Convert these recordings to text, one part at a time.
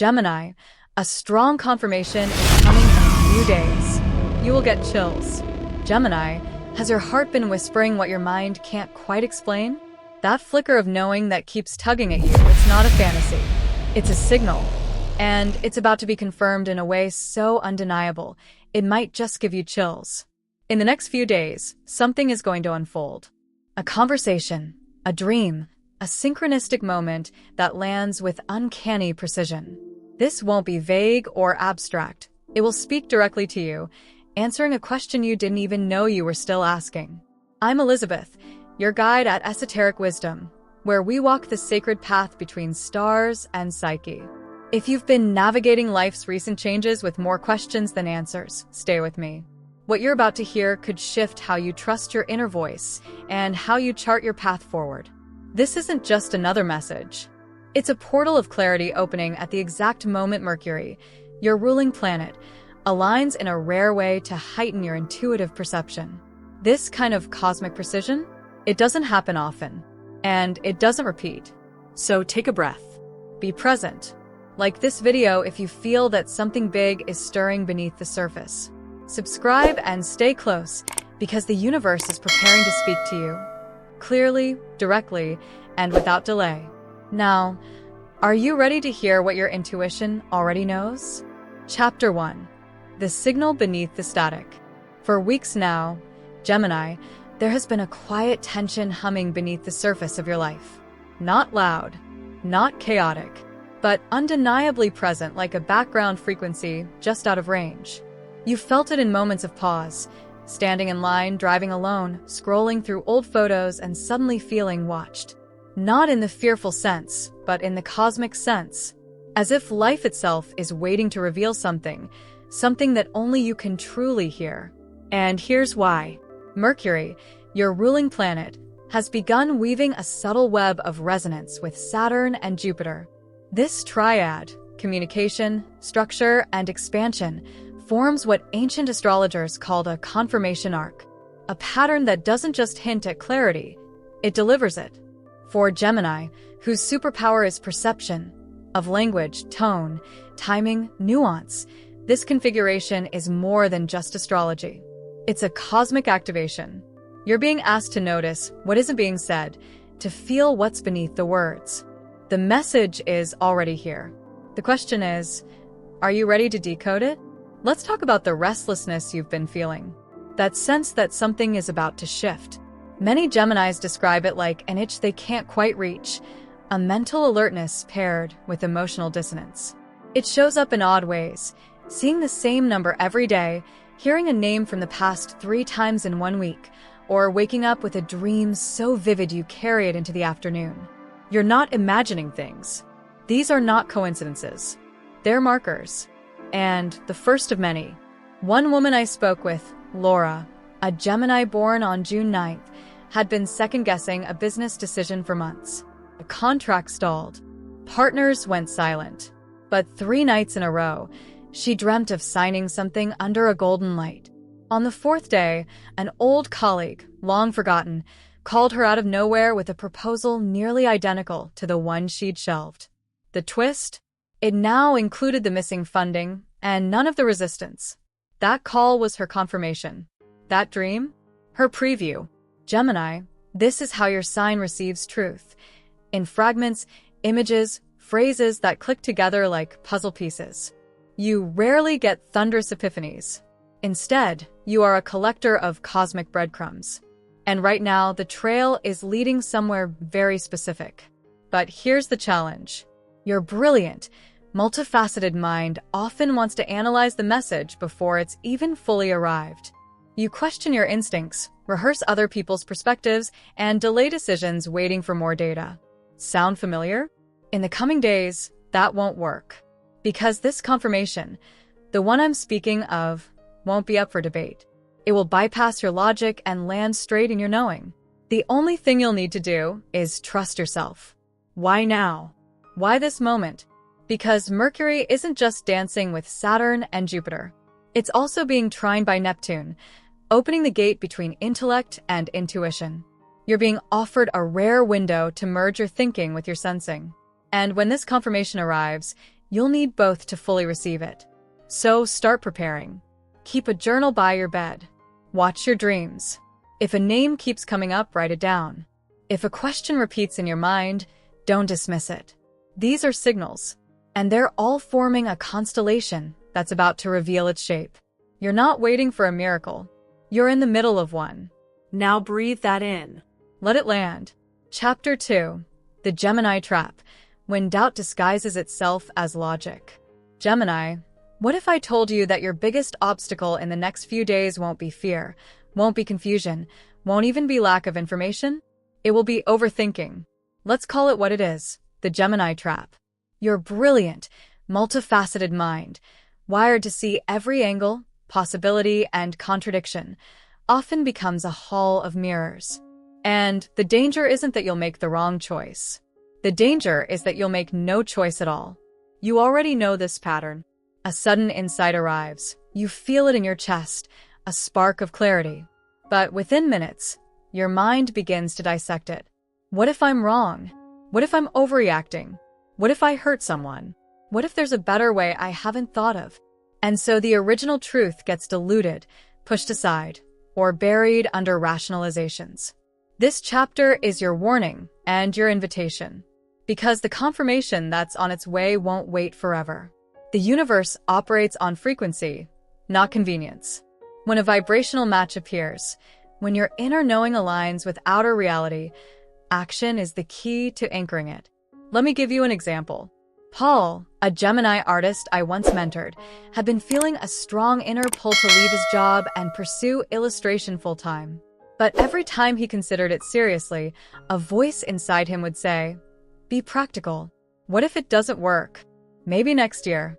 Gemini, a strong confirmation is coming in a few days. You will get chills. Gemini, has your heart been whispering what your mind can't quite explain? That flicker of knowing that keeps tugging at you, it's not a fantasy. It's a signal. And it's about to be confirmed in a way so undeniable, it might just give you chills. In the next few days, something is going to unfold. A conversation, a dream, a synchronistic moment that lands with uncanny precision. This won't be vague or abstract. It will speak directly to you, answering a question you didn't even know you were still asking. I'm Elizabeth, your guide at Esoteric Wisdom, where we walk the sacred path between stars and psyche. If you've been navigating life's recent changes with more questions than answers, stay with me. What you're about to hear could shift how you trust your inner voice and how you chart your path forward. This isn't just another message. It's a portal of clarity opening at the exact moment Mercury, your ruling planet, aligns in a rare way to heighten your intuitive perception. This kind of cosmic precision, it doesn't happen often, and it doesn't repeat. So take a breath. Be present. Like this video if you feel that something big is stirring beneath the surface. Subscribe and stay close, because the universe is preparing to speak to you. Clearly, directly, and without delay. Now, are you ready to hear what your intuition already knows? Chapter 1. The signal beneath the static. For weeks now, Gemini, there has been a quiet tension humming beneath the surface of your life. Not loud, not chaotic, but undeniably present like a background frequency just out of range. You felt it in moments of pause, standing in line, driving alone, scrolling through old photos and suddenly feeling watched. Not in the fearful sense, but in the cosmic sense. As if life itself is waiting to reveal something that only you can truly hear. And here's why. Mercury, your ruling planet, has begun weaving a subtle web of resonance with Saturn and Jupiter. This triad, communication, structure, and expansion, forms what ancient astrologers called a confirmation arc, a pattern that doesn't just hint at clarity, it delivers it. For Gemini, whose superpower is perception, of language, tone, timing, nuance, this configuration is more than just astrology. It's a cosmic activation. You're being asked to notice what isn't being said, to feel what's beneath the words. The message is already here. The question is, are you ready to decode it? Let's talk about the restlessness you've been feeling. That sense that something is about to shift. Many Geminis describe it like an itch they can't quite reach, a mental alertness paired with emotional dissonance. It shows up in odd ways, seeing the same number every day, hearing a name from the past 3 times in 1 week, or waking up with a dream so vivid you carry it into the afternoon. You're not imagining things. These are not coincidences. They're markers. And the first of many. One woman I spoke with, Laura, a Gemini born on June 9th, had been second-guessing a business decision for months. A contract stalled. Partners went silent. But 3 nights in a row, she dreamt of signing something under a golden light. On the 4th day, an old colleague, long forgotten, called her out of nowhere with a proposal nearly identical to the one she'd shelved. The twist? It now included the missing funding and none of the resistance. That call was her confirmation. That dream? Her preview. Gemini, this is how your sign receives truth. In fragments, images, phrases that click together like puzzle pieces. You rarely get thunderous epiphanies. Instead, you are a collector of cosmic breadcrumbs. And right now, the trail is leading somewhere very specific. But here's the challenge. Your brilliant, multifaceted mind often wants to analyze the message before it's even fully arrived. You question your instincts, rehearse other people's perspectives, and delay decisions waiting for more data. Sound familiar? In the coming days, that won't work. Because this confirmation, the one I'm speaking of, won't be up for debate. It will bypass your logic and land straight in your knowing. The only thing you'll need to do is trust yourself. Why now? Why this moment? Because Mercury isn't just dancing with Saturn and Jupiter. It's also being trined by Neptune, opening the gate between intellect and intuition. You're being offered a rare window to merge your thinking with your sensing. And when this confirmation arrives, You'll need both to fully receive it. So start preparing. Keep a journal by your bed. Watch your dreams. If a name keeps coming up, write it down. If a question repeats in your mind, don't dismiss it. These are signals, and they're all forming a constellation that's about to reveal its shape. You're not waiting for a miracle. You're in the middle of one. Now breathe that in. Let it land. Chapter 2. The Gemini Trap. When doubt disguises itself as logic. Gemini, what if I told you that your biggest obstacle in the next few days won't be fear, won't be confusion, won't even be lack of information? It will be overthinking. Let's call it what it is, the Gemini Trap. Your brilliant, multifaceted mind, wired to see every angle, possibility, and contradiction, often becomes a hall of mirrors. And the danger isn't that you'll make the wrong choice. The danger is that you'll make no choice at all. You already know this pattern. A sudden insight arrives. You feel it in your chest, a spark of clarity. But within minutes, your mind begins to dissect it. What if I'm wrong? What if I'm overreacting? What if I hurt someone? What if there's a better way I haven't thought of? And so the original truth gets diluted, pushed aside, or buried under rationalizations. This chapter is your warning and your invitation, because the confirmation that's on its way won't wait forever. The universe operates on frequency, not convenience. When a vibrational match appears, when your inner knowing aligns with outer reality, action is the key to anchoring it. Let me give you an example. Paul, a Gemini artist I once mentored, had been feeling a strong inner pull to leave his job and pursue illustration full-time. But every time he considered it seriously, a voice inside him would say, "Be practical. What if it doesn't work? Maybe next year."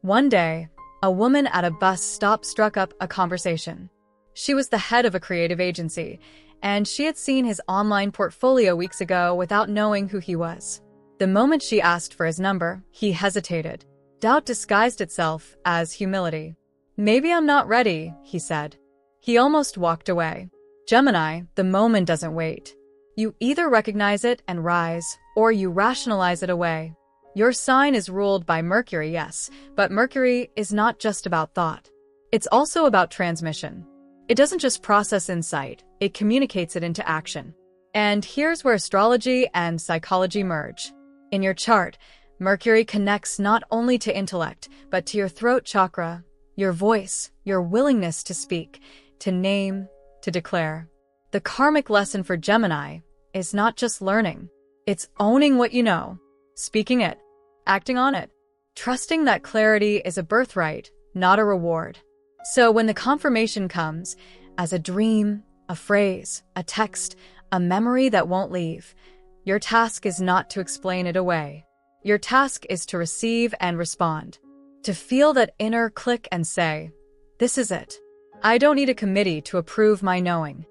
One day, a woman at a bus stop struck up a conversation. She was the head of a creative agency, and she had seen his online portfolio weeks ago without knowing who he was. The moment she asked for his number, he hesitated. Doubt disguised itself as humility. "Maybe I'm not ready," he said. He almost walked away. Gemini, the moment doesn't wait. You either recognize it and rise, or you rationalize it away. Your sign is ruled by Mercury, yes, but Mercury is not just about thought. It's also about transmission. It doesn't just process insight, it communicates it into action. And here's where astrology and psychology merge. In your chart, Mercury connects not only to intellect, but to your throat chakra, your voice, your willingness to speak, to name, to declare. The karmic lesson for Gemini is not just learning. It's owning what you know, speaking it, acting on it, trusting that clarity is a birthright, not a reward. So when the confirmation comes, as a dream, a phrase, a text, a memory that won't leave, your task is not to explain it away. Your task is to receive and respond, to feel that inner click and say, "This is it. I don't need a committee to approve my knowing."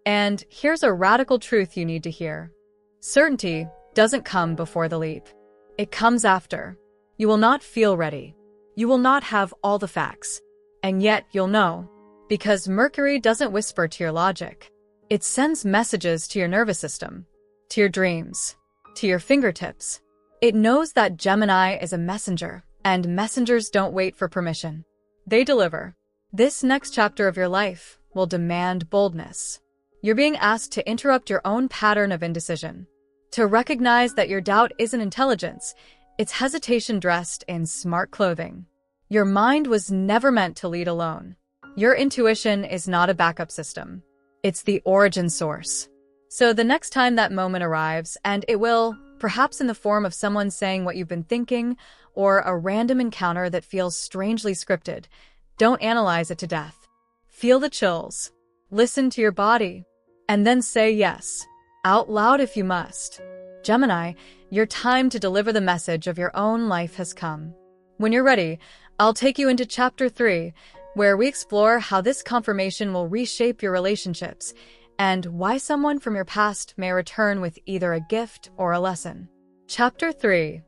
And here's a radical truth you need to hear. Certainty doesn't come before the leap. It comes after. You will not feel ready. You will not have all the facts. And yet you'll know. Because Mercury doesn't whisper to your logic. It sends messages to your nervous system, to your dreams, to your fingertips. It knows that Gemini is a messenger, and messengers don't wait for permission. They deliver. This next chapter of your life will demand boldness. You're being asked to interrupt your own pattern of indecision, to recognize that your doubt isn't intelligence, it's hesitation dressed in smart clothing. Your mind was never meant to lead alone. Your intuition is not a backup system. It's the origin source. So the next time that moment arrives, and it will, perhaps in the form of someone saying what you've been thinking, or a random encounter that feels strangely scripted, don't analyze it to death. Feel the chills. Listen to your body. And then say yes, out loud if you must. Gemini, your time to deliver the message of your own life has come. When you're ready, I'll take you into Chapter 3, where we explore how this confirmation will reshape your relationships and why someone from your past may return with either a gift or a lesson. Chapter 3.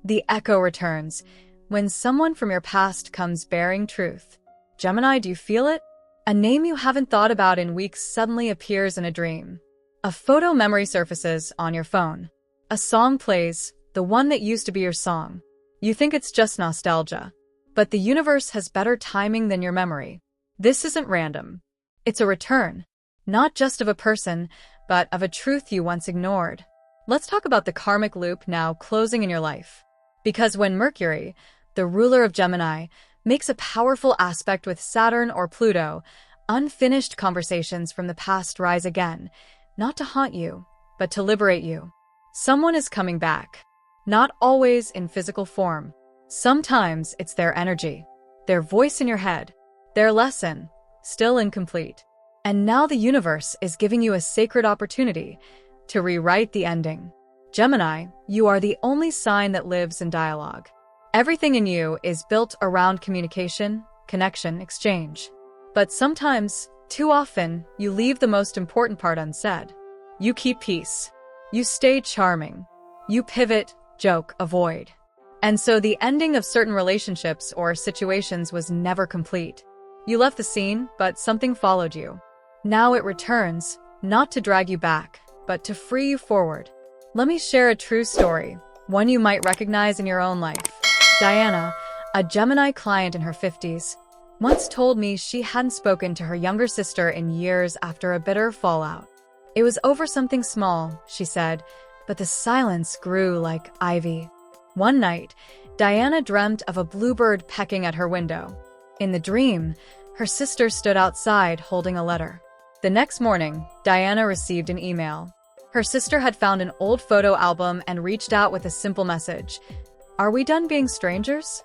The Echo Returns. When someone from your past comes bearing truth. Gemini, do you feel it? A name you haven't thought about in weeks suddenly appears in a dream. A photo memory surfaces on your phone. A song plays, the one that used to be your song. You think it's just nostalgia. But the universe has better timing than your memory. This isn't random. It's a return. Not just of a person, but of a truth you once ignored. Let's talk about the karmic loop now closing in your life. Because when Mercury, the ruler of Gemini, makes a powerful aspect with Saturn or Pluto, unfinished conversations from the past rise again, not to haunt you, but to liberate you. Someone is coming back. Not always in physical form. Sometimes it's their energy, their voice in your head, their lesson, still incomplete. And now the universe is giving you a sacred opportunity to rewrite the ending. Gemini, you are the only sign that lives in dialogue. Everything in you is built around communication, connection, exchange. But sometimes, too often, you leave the most important part unsaid. You keep peace. You stay charming. You pivot, joke, avoid. And so the ending of certain relationships or situations was never complete. You left the scene, but something followed you. Now it returns, not to drag you back, but to free you forward. Let me share a true story, one you might recognize in your own life. Diana, a Gemini client in her 50s, once told me she hadn't spoken to her younger sister in years after a bitter fallout. It was over something small, she said, but the silence grew like ivy. One night, Diana dreamt of a bluebird pecking at her window. In the dream, her sister stood outside holding a letter. The next morning, Diana received an email. Her sister had found an old photo album and reached out with a simple message. "Are we done being strangers?"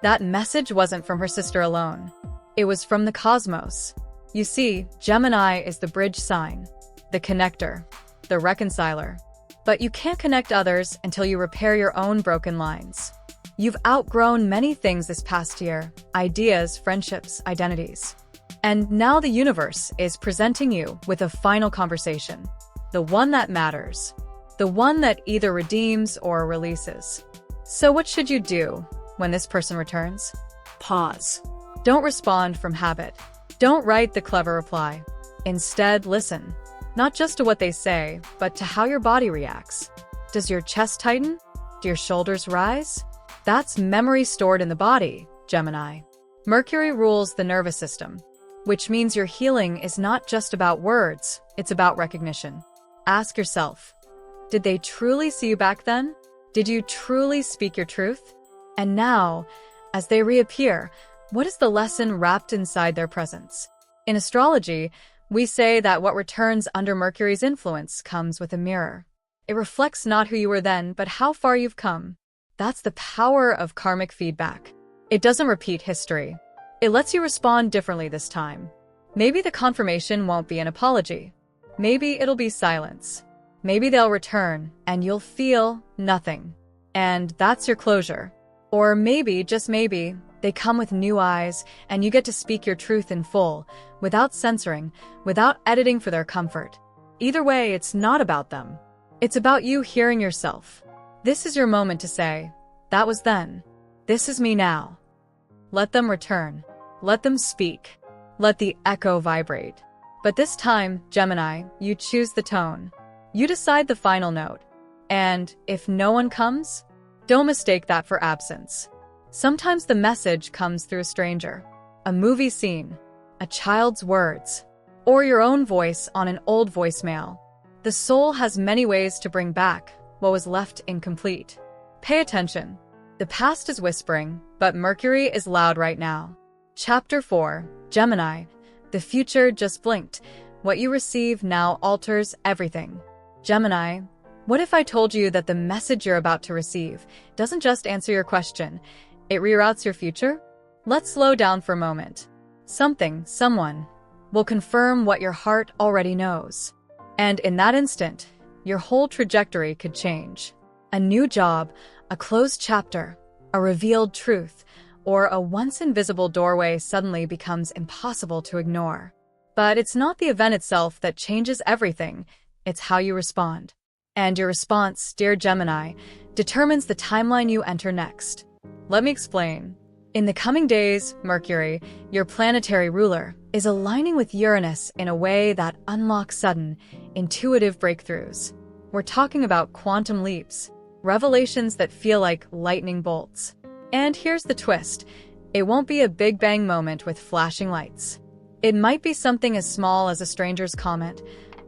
That message wasn't from her sister alone. It was from the cosmos. You see, Gemini is the bridge sign, the connector, the reconciler. But you can't connect others until you repair your own broken lines. You've outgrown many things this past year, ideas, friendships, identities. And now the universe is presenting you with a final conversation, the one that matters, the one that either redeems or releases. So what should you do when this person returns? Pause. Don't respond from habit. Don't write the clever reply. Instead, listen. Not just to what they say, but to how your body reacts. Does your chest tighten? Do your shoulders rise? That's memory stored in the body, Gemini. Mercury rules the nervous system, which means your healing is not just about words, it's about recognition. Ask yourself, did they truly see you back then? Did you truly speak your truth? And now, as they reappear, what is the lesson wrapped inside their presence? In astrology, we say that what returns under Mercury's influence comes with a mirror. It reflects not who you were then, but how far you've come. That's the power of karmic feedback. It doesn't repeat history. It lets you respond differently this time. Maybe the confirmation won't be an apology. Maybe it'll be silence. Maybe they'll return, and you'll feel nothing. And that's your closure. Or maybe, just maybe, they come with new eyes, and you get to speak your truth in full, without censoring, without editing for their comfort. Either way, it's not about them. It's about you hearing yourself. This is your moment to say, that was then. This is me now. Let them return. Let them speak. Let the echo vibrate. But this time, Gemini, you choose the tone. You decide the final note. And if no one comes, don't mistake that for absence. Sometimes the message comes through a stranger, a movie scene, a child's words, or your own voice on an old voicemail. The soul has many ways to bring back what was left incomplete. Pay attention. The past is whispering, but Mercury is loud right now. Chapter 4, Gemini. The future just blinked. What you receive now alters everything. Gemini, what if I told you that the message you're about to receive doesn't just answer your question, it reroutes your future? Let's slow down for a moment. Something, someone, will confirm what your heart already knows. And in that instant, your whole trajectory could change. A new job, a closed chapter, a revealed truth, or a once invisible doorway suddenly becomes impossible to ignore. But it's not the event itself that changes everything, it's how you respond. And your response, dear Gemini, determines the timeline you enter next. Let me explain. In the coming days, Mercury, your planetary ruler, is aligning with Uranus in a way that unlocks sudden, intuitive breakthroughs. We're talking about quantum leaps. revelations that feel like lightning bolts. And here's the twist. It won't be a big bang moment with flashing lights. It might be something as small as a stranger's comment,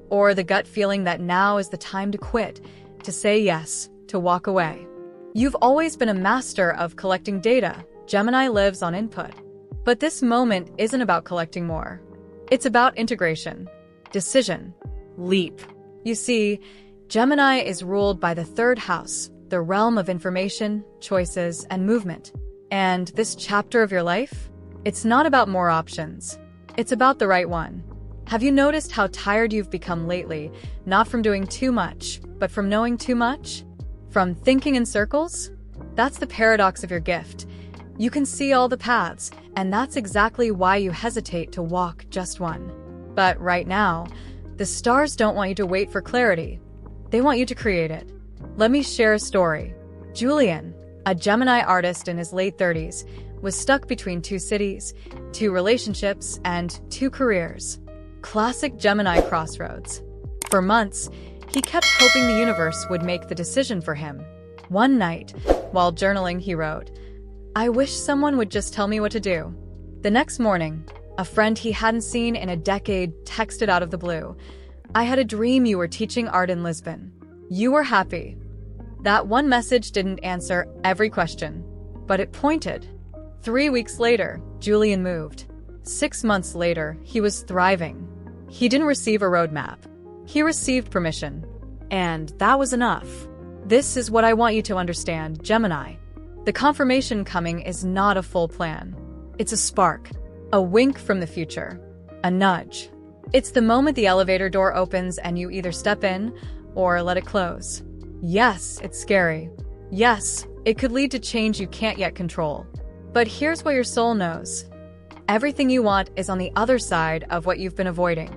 or the gut feeling that now is the time to quit, to say yes, to walk away. You've always been a master of collecting data. Gemini lives on input. But this moment isn't about collecting more. It's about integration, decision, leap. You see, Gemini is ruled by the third house, the realm of information, choices, and movement. And this chapter of your life? It's not about more options. It's about the right one. Have you noticed how tired you've become lately, not from doing too much, but from knowing too much? From thinking in circles? That's the paradox of your gift. You can see all the paths, and that's exactly why you hesitate to walk just one. But right now, the stars don't want you to wait for clarity. They want you to create it. Let me share a story. Julian, a Gemini artist in his late 30s, was stuck between two cities, two relationships, and two careers. Classic Gemini crossroads. For months, he kept hoping the universe would make the decision for him. One night, while journaling, he wrote, "I wish someone would just tell me what to do." The next morning, a friend he hadn't seen in a decade texted out of the blue, "I had a dream you were teaching art in Lisbon. You were happy." That one message didn't answer every question, but it pointed. 3 weeks later, Julian moved. 6 months later, he was thriving. He didn't receive a roadmap. He received permission. And that was enough. This is what I want you to understand, Gemini. The confirmation coming is not a full plan. It's a spark, a wink from the future, a nudge. It's the moment the elevator door opens and you either step in or let it close. Yes, it's scary. Yes, it could lead to change you can't yet control. But here's what your soul knows. Everything you want is on the other side of what you've been avoiding.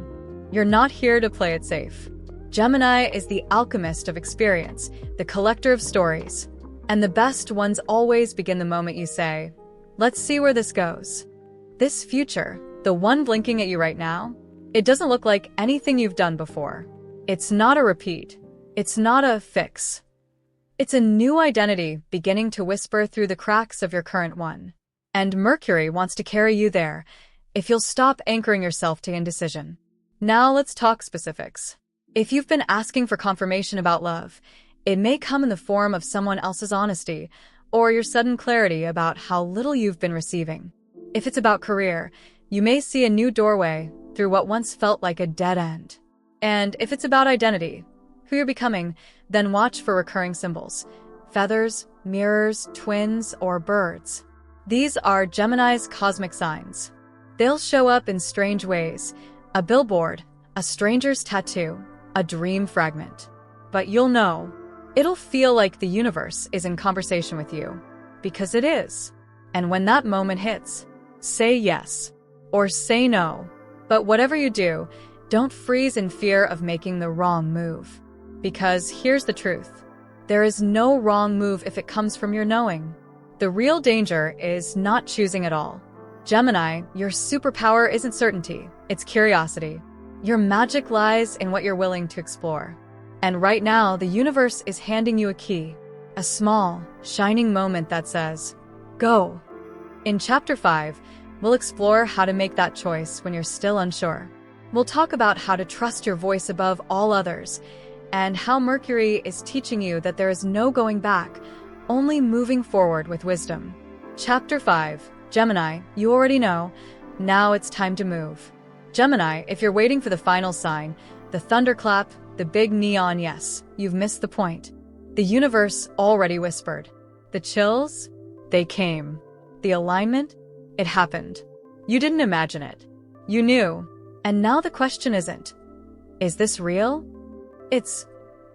You're not here to play it safe. Gemini is the alchemist of experience, the collector of stories. And the best ones always begin the moment you say, "Let's see where this goes." This future, the one blinking at you right now, it doesn't look like anything you've done before. It's not a repeat. It's not a fix. It's a new identity beginning to whisper through the cracks of your current one. And Mercury wants to carry you there, if you'll stop anchoring yourself to indecision. Now let's talk specifics. If you've been asking for confirmation about love, it may come in the form of someone else's honesty, or your sudden clarity about how little you've been receiving. If it's about career, you may see a new doorway through what once felt like a dead end. And if it's about identity, who you're becoming, then watch for recurring symbols. Feathers, mirrors, twins, or birds. These are Gemini's cosmic signs. They'll show up in strange ways. A billboard, a stranger's tattoo, a dream fragment. But you'll know. It'll feel like the universe is in conversation with you. Because it is. And when that moment hits, say yes. Or say no. But whatever you do, don't freeze in fear of making the wrong move. Because here's the truth. There is no wrong move if it comes from your knowing. The real danger is not choosing at all. Gemini, your superpower isn't certainty, it's curiosity. Your magic lies in what you're willing to explore. And right now, the universe is handing you a key. A small, shining moment that says, go. In Chapter 5, we'll explore how to make that choice when you're still unsure. We'll talk about how to trust your voice above all others, and how Mercury is teaching you that there is no going back, only moving forward with wisdom. Chapter 5, Gemini, you already know, now it's time to move. Gemini, if you're waiting for the final sign, the thunderclap, the big neon yes, you've missed the point. The universe already whispered. The chills? They came. The alignment? It happened. You didn't imagine it. You knew. And now the question isn't, is this real? It's,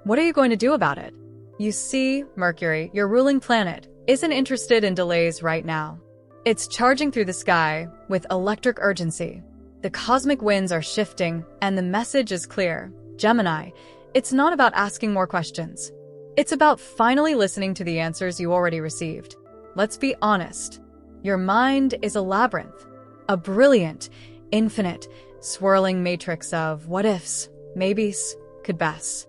what are you going to do about it? You see, Mercury, your ruling planet, isn't interested in delays right now. It's charging through the sky with electric urgency. The cosmic winds are shifting, and the message is clear. Gemini, it's not about asking more questions. It's about finally listening to the answers you already received. Let's be honest. Your mind is a labyrinth. A brilliant, infinite, swirling matrix of what-ifs, maybes, could-bests.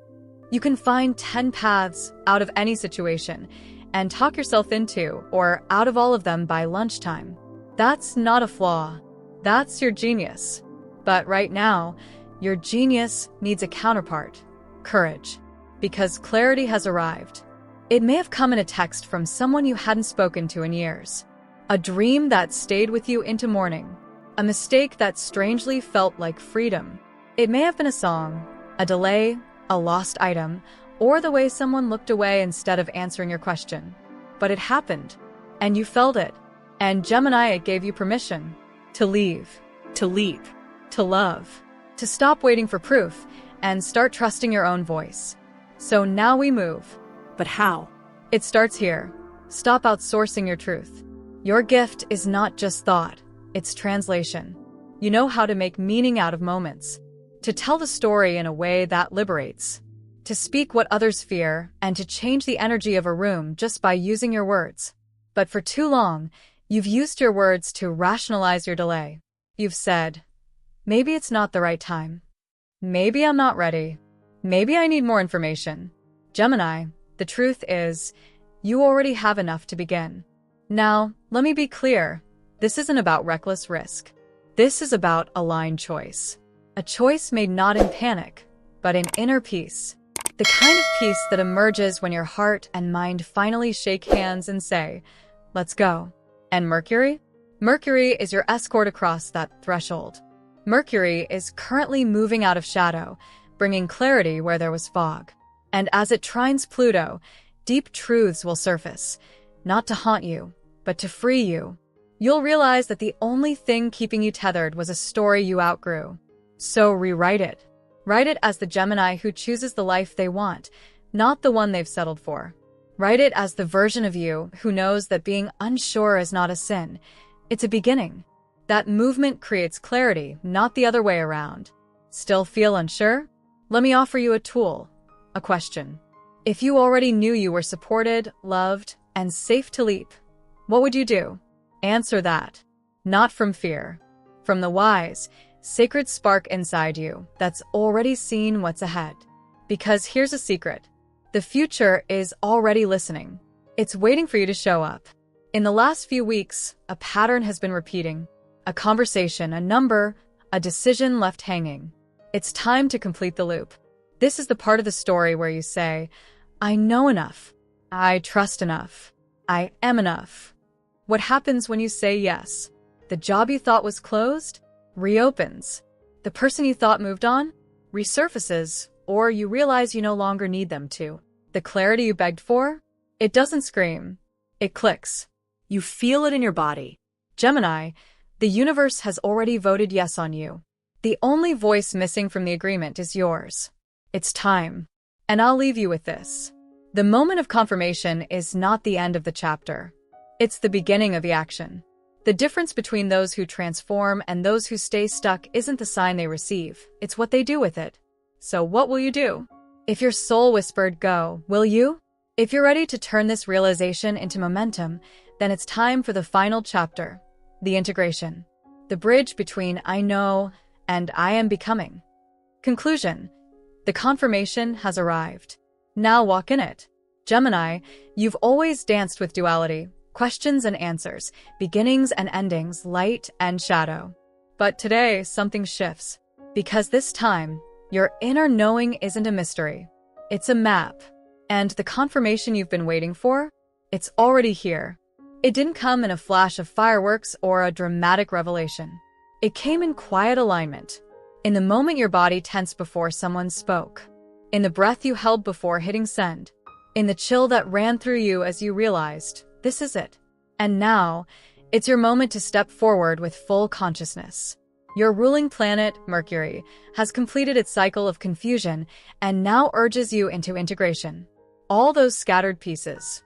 You can find 10 paths out of any situation and talk yourself into or out of all of them by lunchtime. That's not a flaw. That's your genius. But right now, your genius needs a counterpart, courage, because clarity has arrived. It may have come in a text from someone you hadn't spoken to in years, a dream that stayed with you into morning, a mistake that strangely felt like freedom. It may have been a song, a delay, a lost item, or the way someone looked away instead of answering your question. But it happened, and you felt it. And Gemini, it gave you permission to leave, to leap, to love, to stop waiting for proof and start trusting your own voice. So now we move. But how? It starts here. Stop outsourcing your truth. Your gift is not just thought, it's translation. You know how to make meaning out of moments, to tell the story in a way that liberates, to speak what others fear, and to change the energy of a room just by using your words. But for too long, you've used your words to rationalize your delay. You've said, maybe it's not the right time. Maybe I'm not ready. Maybe I need more information. Gemini, the truth is, you already have enough to begin. Now, let me be clear. This isn't about reckless risk. This is about aligned choice. A choice made not in panic, but in inner peace. The kind of peace that emerges when your heart and mind finally shake hands and say, let's go. And Mercury? Mercury is your escort across that threshold. Mercury is currently moving out of shadow, bringing clarity where there was fog. And as it trines Pluto, deep truths will surface, not to haunt you, but to free you. You'll realize that the only thing keeping you tethered was a story you outgrew. So rewrite it. Write it as the Gemini who chooses the life they want, not the one they've settled for. Write it as the version of you who knows that being unsure is not a sin. It's a beginning. That movement creates clarity, not the other way around. Still feel unsure? Let me offer you a tool, a question. If you already knew you were supported, loved, and safe to leap, what would you do? Answer that. Not from fear. From the wise, sacred spark inside you that's already seen what's ahead. Because here's a secret. The future is already listening. It's waiting for you to show up. In the last few weeks, a pattern has been repeating. A conversation, a number, a decision left hanging. It's time to complete the loop. This is the part of the story where you say, I know enough. I trust enough. I am enough. What happens when you say yes? The job you thought was closed reopens. The person you thought moved on resurfaces, or you realize you no longer need them to. The clarity you begged for? It doesn't scream. It clicks. You feel it in your body. Gemini, the universe has already voted yes on you. The only voice missing from the agreement is yours. It's time. And I'll leave you with this. The moment of confirmation is not the end of the chapter. It's the beginning of the action. The difference between those who transform and those who stay stuck isn't the sign they receive, it's what they do with it. So what will you do? If your soul whispered go, will you? If you're ready to turn this realization into momentum, then it's time for the final chapter, the integration. The bridge between I know and I am becoming. Conclusion. The confirmation has arrived. Now walk in it. Gemini, you've always danced with duality, questions and answers, beginnings and endings, light and shadow. But today, something shifts. Because this time, your inner knowing isn't a mystery. It's a map. And the confirmation you've been waiting for? It's already here. It didn't come in a flash of fireworks or a dramatic revelation. It came in quiet alignment. In the moment your body tensed before someone spoke. In the breath you held before hitting send. In the chill that ran through you as you realized, this is it. And now, it's your moment to step forward with full consciousness. Your ruling planet, Mercury, has completed its cycle of confusion and now urges you into integration. All those scattered pieces,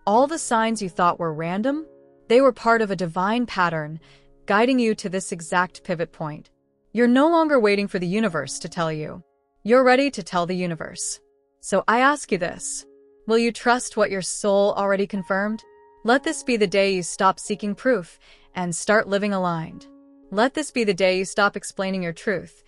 all the signs you thought were random, they were part of a divine pattern, guiding you to this exact pivot point. You're no longer waiting for the universe to tell you. You're ready to tell the universe. So I ask you this. Will you trust what your soul already confirmed? Let this be the day you stop seeking proof and start living aligned. Let this be the day you stop explaining your truth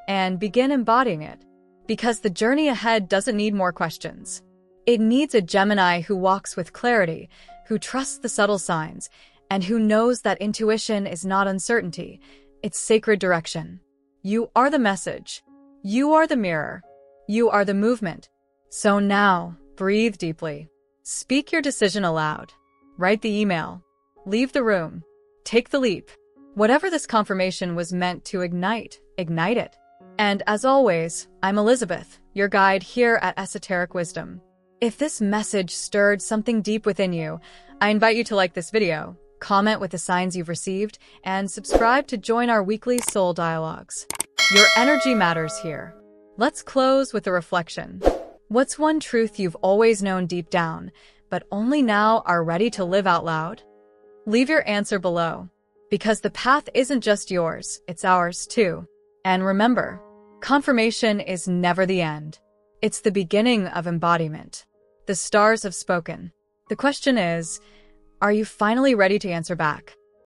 and begin embodying it. Because the journey ahead doesn't need more questions. It needs a Gemini who walks with clarity, who trusts the subtle signs, and who knows that intuition is not uncertainty, it's sacred direction. You are the message. You are the mirror. You are the movement. So now, breathe deeply. Speak your decision aloud. Write the email. Leave the room. Take the leap. Whatever this confirmation was meant to ignite, ignite it. And as always, I'm Elizabeth, your guide here at Esoteric Wisdom. If this message stirred something deep within you, I invite you to like this video, comment with the signs you've received, and subscribe to join our weekly soul dialogues. Your energy matters here. Let's close with a reflection. What's one truth you've always known deep down, but only now are ready to live out loud? Leave your answer below, because the path isn't just yours, it's ours too. And remember, confirmation is never the end. It's the beginning of embodiment. The stars have spoken. The question is, are you finally ready to answer back?